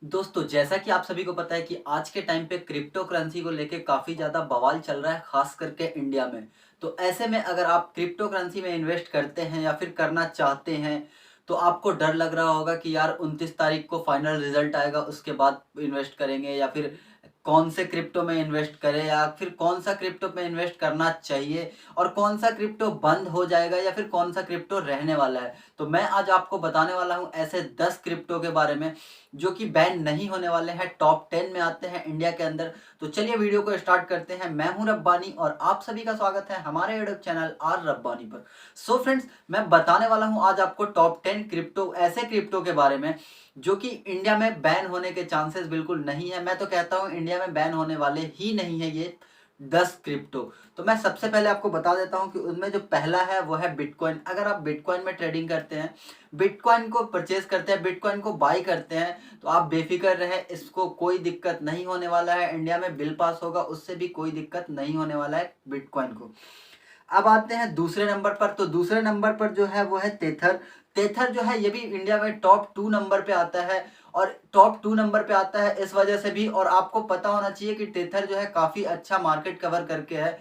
दोस्तों, जैसा कि आप सभी को पता है कि आज के टाइम पे क्रिप्टो करेंसी को लेके काफ़ी ज़्यादा बवाल चल रहा है, ख़ास करके इंडिया में। तो ऐसे में अगर आप क्रिप्टो करेंसी में इन्वेस्ट करते हैं या फिर करना चाहते हैं, तो आपको डर लग रहा होगा कि यार 29 तारीख को फाइनल रिज़ल्ट आएगा, उसके बाद इन्वेस्ट करेंगे या फिर कौन से क्रिप्टो में इन्वेस्ट करें या फिर कौन-सा क्रिप्टो में इन्वेस्ट करना चाहिए और कौन-सा क्रिप्टो बंद हो जाएगा या फिर कौन-सा क्रिप्टो रहने वाला है। तो मैं आज आपको बताने वाला हूँ ऐसे 10 क्रिप्टो के बारे में जो कि बैन नहीं होने वाले हैं, टॉप 10 में आते हैं इंडिया के अंदर। तो चलिए वीडियो को स्टार्ट करते हैं। मैं हूं रब्बानी और आप सभी का स्वागत है हमारे यूट्यूब चैनल आर रब्बानी पर। सो फ्रेंड्स, मैं बताने वाला हूं आज आपको टॉप 10 क्रिप्टो, ऐसे क्रिप्टो के बारे में जो कि इंडिया में बैन होने के चांसेस बिल्कुल नहीं है। मैं तो कहता हूं इंडिया में बैन होने वाले ही नहीं है ये 10 क्रिप्टो। तो मैं सबसे पहले आपको बता देता हूं कि उनमें जो पहला है वो है बिटकॉइन। अगर आप बिटकॉइन में ट्रेडिंग करते हैं, बिटकॉइन को परचेज करते हैं, बिटकॉइन को बाई करते हैं, तो आप बेफिक्र रहें, इसको कोई दिक्कत नहीं होने वाला है। इंडिया में बिल पास होगा, उससे भी कोई दिक्कत नहीं होने वाला है बिटकॉइन को। अब आते हैं दूसरे नंबर पर। तो दूसरे नंबर पर जो है वो है तेथर। तेथर जो है ये भी इंडिया में टॉप 2 नंबर पे आता है और टॉप 2 नंबर पे आता है इस वजह से भी, और आपको पता होना चाहिए कि तेथर जो है काफ़ी अच्छा मार्केट कवर करके है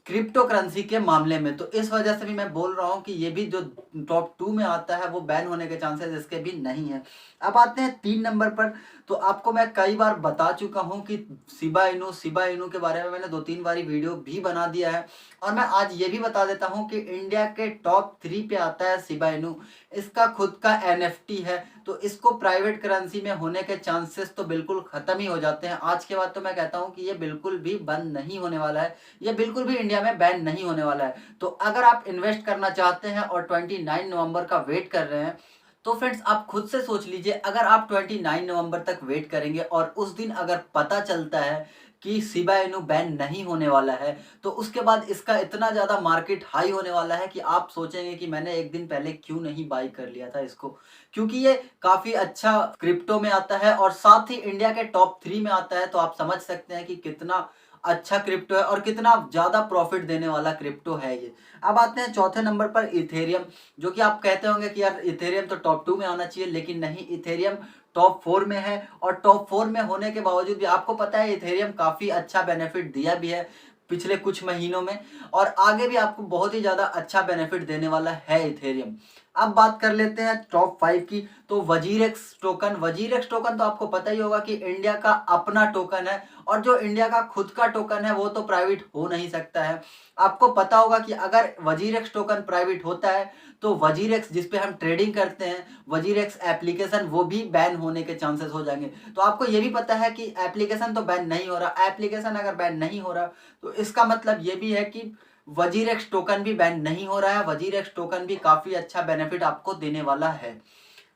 क्रिप्टो करेंसी के मामले में। तो इस वजह से भी मैं बोल रहा हूँ कि ये भी जो टॉप 2 में आता है वो बैन होने के चांसेस इसके भी नहीं है। अब आते हैं 3 नंबर पर। तो आपको मैं कई बार बता चुका हूँ कि शिबा इनू के बारे में मैंने 2-3 बारी वीडियो भी बना दिया है और मैं आज ये भी बता देता हूँ कि इंडिया के टॉप 3 पे आता है शिबा इनू। इसका खुद का एनएफटी है, तो इसको प्राइवेट करेंसी में होने के चांसेस तो बिल्कुल ख़त्म ही हो जाते हैं। आज के बाद तो मैं कहता हूँ कि ये बिल्कुल भी बंद नहीं होने वाला है, ये बिल्कुल भी इंडिया में बैन नहीं होने वाला है। तो अगर आप इन्वेस्ट करना चाहते हैं और 29 नवंबर का वेट कर रहे हैं, तो फ्रेंड्स आप खुद से सोच लीजिए, अगर आप 29 नवंबर तक वेट करेंगे और उस दिन अगर पता चलता है कि शिबा इनू बैन नहीं होने वाला है, तो उसके बाद इसका इतना ज़्यादा मार्केट हाई होने वाला है कि आप सोचेंगे कि मैंने एक दिन पहले क्यों नहीं बाई कर लिया था इसको। क्योंकि ये काफ़ी अच्छा क्रिप्टो में आता है और साथ ही इंडिया के टॉप 3 में आता है, तो आप समझ सकते हैं कि कितना अच्छा क्रिप्टो है और कितना ज़्यादा प्रॉफिट देने वाला क्रिप्टो है ये। अब आते हैं चौथे नंबर पर इथेरियम, जो कि आप कहते होंगे कि यार इथेरियम तो टॉप 2 में आना चाहिए, लेकिन नहीं, इथेरियम टॉप 4 में है। और टॉप 4 में होने के बावजूद भी आपको पता है इथेरियम काफ़ी अच्छा बेनिफिट दिया भी है पिछले कुछ महीनों में, और आगे भी आपको बहुत ही ज़्यादा अच्छा बेनिफिट देने वाला है इथेरियम। अब बात कर लेते हैं टॉप 5 की। तो वजीरेक्स टोकन, वजीरेक्स टोकन तो आपको पता ही होगा कि इंडिया का अपना टोकन है, और जो इंडिया का खुद का टोकन है वो तो प्राइवेट हो नहीं सकता है। आपको पता होगा कि अगर वजीरेक्स टोकन प्राइवेट होता है तो वजीरेक्स जिस पे हम ट्रेडिंग करते हैं, वजीरेक्स एप्लीकेशन, वो भी बैन होने के चांसेस हो जाएंगे। तो आपको ये भी पता है कि एप्लीकेशन तो बैन नहीं हो रहा, एप्लीकेशन अगर बैन नहीं हो रहा तो इसका मतलब ये भी है कि वजीरेक्स टोकन भी बैन नहीं हो रहा है। वजीरेक्स टोकन भी काफ़ी अच्छा बेनिफिट आपको देने वाला है।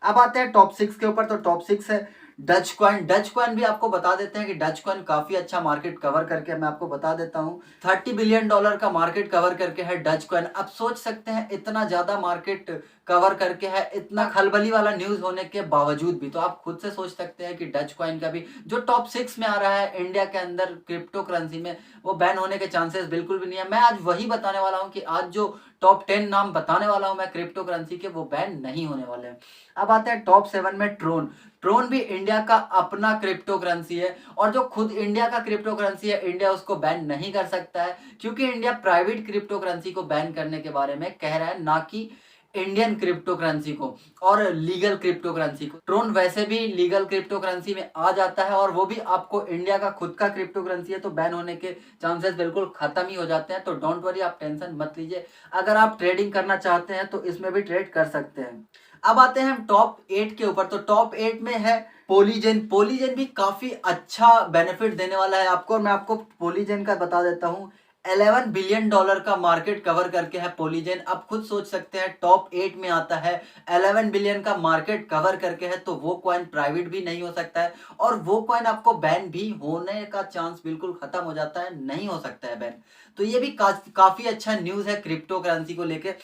अब आते हैं टॉप 6 के ऊपर। तो टॉप 6 है डच कॉइन। डच कॉइन भी आपको बता देते हैं कि डच कॉइन काफ़ी अच्छा मार्केट कवर करके, मैं आपको बता देता हूँ, $30 बिलियन का मार्केट कवर करके है डच कॉइन। अब सोच सकते हैं इतना ज़्यादा मार्केट कवर करके है, इतना खलबली वाला न्यूज़ होने के बावजूद भी, तो आप खुद से सोच सकते हैं कि डच कॉइन का भी जो टॉप 6 में आ रहा है इंडिया के अंदर क्रिप्टो करेंसी में, वो बैन होने के चांसेस बिल्कुल भी नहीं है। मैं आज वही बताने वाला हूँ कि आज जो टॉप 10 नाम बताने वाला हूँ मैं क्रिप्टो करेंसी के, वो बैन नहीं होने वाले हैं। अब आते हैं टॉप 7 में ट्रोन। ट्रोन भी इंडिया का अपना क्रिप्टो करेंसी है, और जो खुद इंडिया का क्रिप्टो करेंसी है, इंडिया उसको बैन नहीं कर सकता है, क्योंकि इंडिया प्राइवेट क्रिप्टो करेंसी को बैन करने के बारे में कह रहा है, ना कि इंडियन क्रिप्टो करेंसी को और लीगल क्रिप्टो करेंसी को। ट्रोन वैसे भी लीगल क्रिप्टो करेंसी में आ जाता है, और वो भी आपको इंडिया का खुद का क्रिप्टो करेंसी है, तो बैन होने के चांसेस बिल्कुल खत्म ही हो जाते हैं। तो डोंट वरी, आप टेंशन मत लीजिए। अगर आप ट्रेडिंग करना चाहते हैं तो इसमें भी ट्रेड कर सकते हैं। अब आते हैं हम टॉप 8 के ऊपर। तो टॉप 8 में है पोलीजेन। पोलीजेन भी काफी अच्छा बेनिफिट देने वाला है आपको, और मैं आपको पोलीजेन का बता देता हूँ। $11 बिलियन का मार्केट कवर करके है पोलीजेन। आप खुद सोच सकते हैं, टॉप 8 में आता है, 11 बिलियन का मार्केट कवर करके है, तो वो कॉइन प्राइवेट भी नहीं हो सकता है, और वो कॉइन आपको बैन भी होने का चांस बिल्कुल खत्म हो जाता है, नहीं हो सकता है बैन। तो ये भी काफी अच्छा न्यूज़ है क्रिप्टो करेंसी को लेके।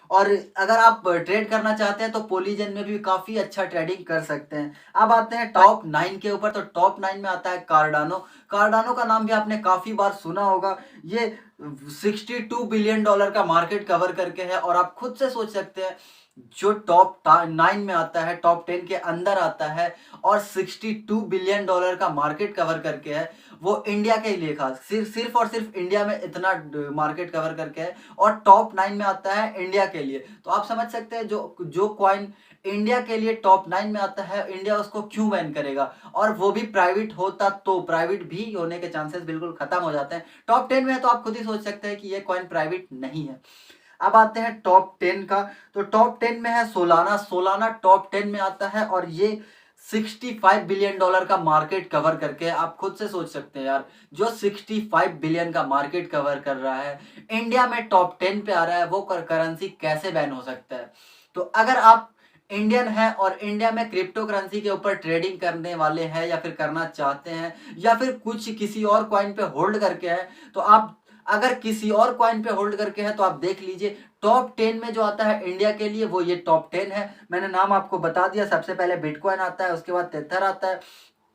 और अगर आप ट्रेड करना चाहते हैं तो पोलीजन में भी काफ़ी अच्छा ट्रेडिंग कर सकते हैं। अब आते हैं टॉप 9 के ऊपर। तो टॉप 9 में आता है कार्डानो। कार्डानो का नाम भी आपने काफ़ी बार सुना होगा। ये $62 बिलियन का मार्केट कवर करके है, और आप खुद से सोच सकते हैं जो टॉप 9 में आता है, टॉप 10 के अंदर आता है और $62 बिलियन का मार्केट कवर करके है, वो इंडिया के लिए खास सिर्फ और सिर्फ इंडिया में इतना मार्केट कवर करके है और टॉप 9 में आता है इंडिया के लिए। तो आप समझ सकते हैं जो जो कॉइन इंडिया के लिए टॉप 9 में आता है, इंडिया उसको क्यों बैन करेगा, और वो भी प्राइवेट होता तो। प्राइवेट भी होने के चांसेस बिल्कुल खत्म हो जाते हैं। टॉप 10 में है तो आप खुद ही सोच सकते हैं कि ये कॉइन प्राइवेट नहीं है। अब आते हैं टॉप 10 का, तो टॉप 10 में है सोलाना। सोलाना टॉप 10 में आता है और ये $65 बिलियन का मार्केट कवर करके, आप खुद से सोच सकते हैं यार, जो 65 बिलियन का मार्केट कवर कर रहा है, इंडिया में टॉप 10 पे आ रहा है, वो करेंसी कैसे बैन हो सकता है। तो अगर आप इंडियन है और इंडिया में क्रिप्टो करेंसी के ऊपर ट्रेडिंग करने वाले हैं या फिर करना चाहते हैं या फिर कुछ किसी और कॉइन पे होल्ड करके है, तो आप अगर किसी और कॉइन पे होल्ड करके है तो आप देख लीजिए टॉप 10 में जो आता है इंडिया के लिए वो ये टॉप 10 है। मैंने नाम आपको बता दिया, सबसे पहले बिटकॉइन आता है, उसके बाद तेथर आता है,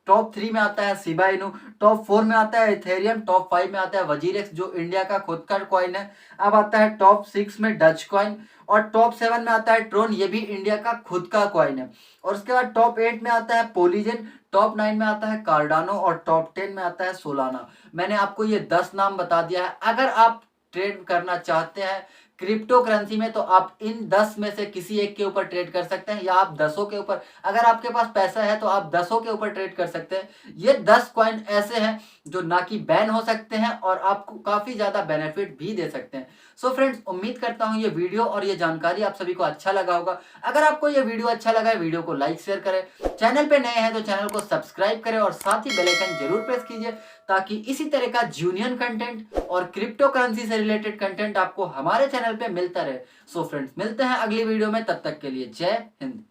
टॉप 3 में आता है शिबा इनू, टॉप 4 में आता है इथेरियम, टॉप 5 में आता है वजीरेक्स जो इंडिया का खुद का कॉइन है। अब आता है टॉप 6 में डच कॉइन और टॉप 7 में आता है ट्रोन, ये भी इंडिया का खुद का कॉइन है। और उसके बाद टॉप 8 में आता है पोलीजन, टॉप 9 में आता है कार्डानो और टॉप 10 में आता है सोलाना। मैंने आपको ये 10 नाम बता दिया है। अगर आप ट्रेड करना चाहते हैं क्रिप्टो करेंसी में तो आप इन 10 में से किसी एक के ऊपर ट्रेड कर सकते हैं, या आप 10 के ऊपर, अगर आपके पास पैसा है तो आप 10 के ऊपर ट्रेड कर सकते हैं। ये 10 कॉइन ऐसे हैं जो ना कि बैन हो सकते हैं और आपको काफी ज्यादा बेनिफिट भी दे सकते हैं। सो फ्रेंड्स, उम्मीद करता हूं ये वीडियो और ये जानकारी आप सभी को अच्छा लगा होगा। अगर आपको ये वीडियो अच्छा लगा है, वीडियो को लाइक शेयर करें, चैनल पे नए हैं तो चैनल को सब्सक्राइब करें और साथ ही बेल आइकन जरूर प्रेस कीजिए ताकि इसी तरह का जूनियर कंटेंट और क्रिप्टो करेंसी से रिलेटेड कंटेंट आपको हमारे चैनल पे मिलता रहे। सो फ्रेंड्स, मिलते हैं अगली वीडियो में, तब तक के लिए जय हिंद।